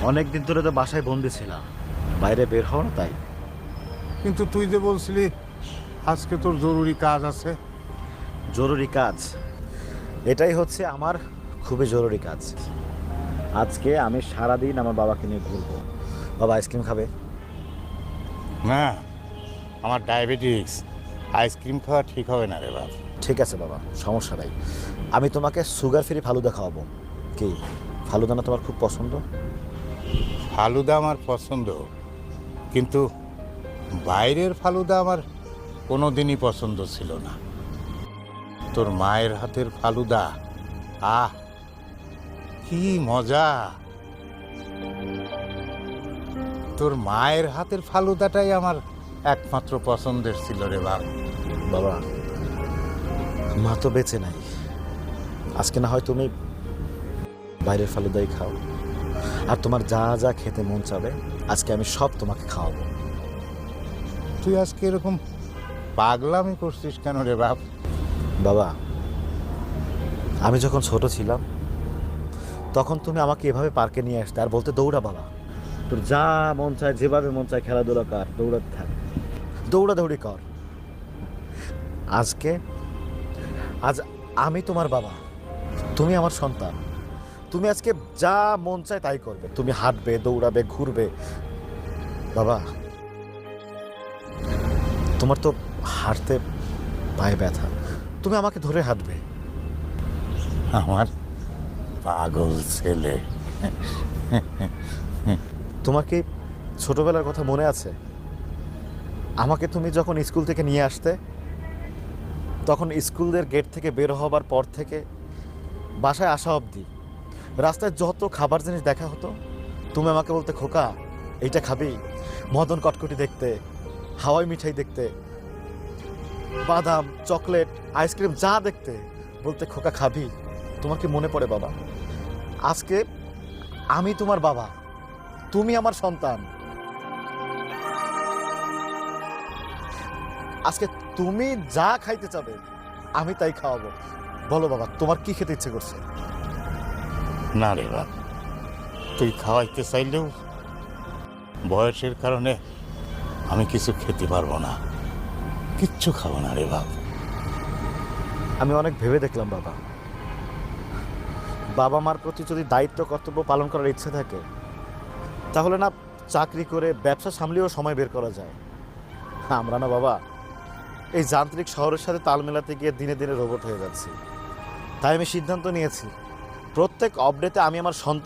অনেক দিন ধরে তো বাসায় বন্দি ছিলাম, বাইরে বের হও না তাই। কিন্তু তুই যে বলছিলি আজকে তোর জরুরি কাজ আছে। জরুরি কাজ, এটাই হচ্ছে আমার খুবই জরুরি কাজ। আজকে আমি সারাদিন আমার বাবাকে নিয়ে ঘুরবো। বাবা আইসক্রিম খাবে? না, আমার ডায়াবেটিস, আইসক্রিম খাওয়া ঠিক হবে না রে বাপ। ঠিক আছে বাবা, সমস্যা নাই। আমি তোমাকে সুগার ফ্রি ফালুদা খাওয়াবো। কি ফালুদা না তোমার খুব পছন্দ? ফালুদা আমার পছন্দ, কিন্তু বাইরের ফালুদা আমার কোনোদিনই পছন্দ ছিল না। তোর মায়ের হাতের ফালুদা, আহ কি মজা! তোর মায়ের হাতের ফালুদাটাই আমার একমাত্র পছন্দের ছিল রে বাপ। বাবা, মা তো বেঁচে নাই। আজকে না হয় তুমি বাইরের ফালুদাই খাও, আর তোমার যা যা খেতে মন চাবে আজকে আমি সব তোমাকে খাওয়াবো। তুই আজকে এরকম পাগলামি করছিস কেন রে বাপ? বাবা, আমি যখন ছোট ছিলাম তখন তুমি আমাকে এভাবে পার্কে নিয়ে আসতে আর বলতে, দৌড়া বাবা, তোর যা মন চায় যেভাবে মন চায় খেলাধুলা কর, দৌড়াতে থাক, দৌড়াদৌড়ি কর। আজ আমি তোমার বাবা, তুমি আমার সন্তান। তুমি আজকে যা মন চায় তাই করবে। তুমি হাঁটবে, দৌড়াবে, ঘুরবে। বাবা, তোমার তো হাঁটতে পায়ে ব্যথা, তুমি আমাকে ধরে হাঁটবে। আমার পাগল ছেলে। তোমার কি ছোটবেলার কথা মনে আছে? আমাকে তুমি যখন স্কুল থেকে নিয়ে আসতে, তখন স্কুলের গেট থেকে বের হবার পর থেকে বাসায় আসা অবধি রাস্তায় যত খাবার জিনিস দেখা হতো, তুমি আমাকে বলতে, খোকা এইটা খাবি? মদন কটকটি দেখতে, হাওয়াই মিঠাই দেখতে, বাদাম, চকলেট, আইসক্রিম যা দেখতে বলতে, খোকা খাবি? তোমার কি মনে পড়ে বাবা? আজকে আমি তোমার বাবা, তুমি আমার সন্তান। আজকে তুমি যা খাইতে চাবে আমি তাই খাওয়াবো। বলো বাবা, তোমার কি খেতে ইচ্ছে করছে? না রে বাপ, তুই খাওয়াইতে চাইলেও বয়সের কারণে আমি কিছু খেতে পারবো না, কিচ্ছু খাবো না রে বাপ। আমি অনেক ভেবে দেখলাম বাবা, বাবা মার প্রতি যদি দায়িত্ব কর্তব্য পালন করার ইচ্ছে থাকে, তাহলে না চাকরি করে ব্যবসা সামলেও সময় বের করা যায়। আমরা না বাবা এই যান্ত্রিক শহরের সাথে তাল মেলাতে গিয়ে দিনে দিনে রোবট হয়ে যাচ্ছি। তাই আমি সিদ্ধান্ত নিয়েছি, প্রত্যেক অপডেতে আমি আমার সন্তান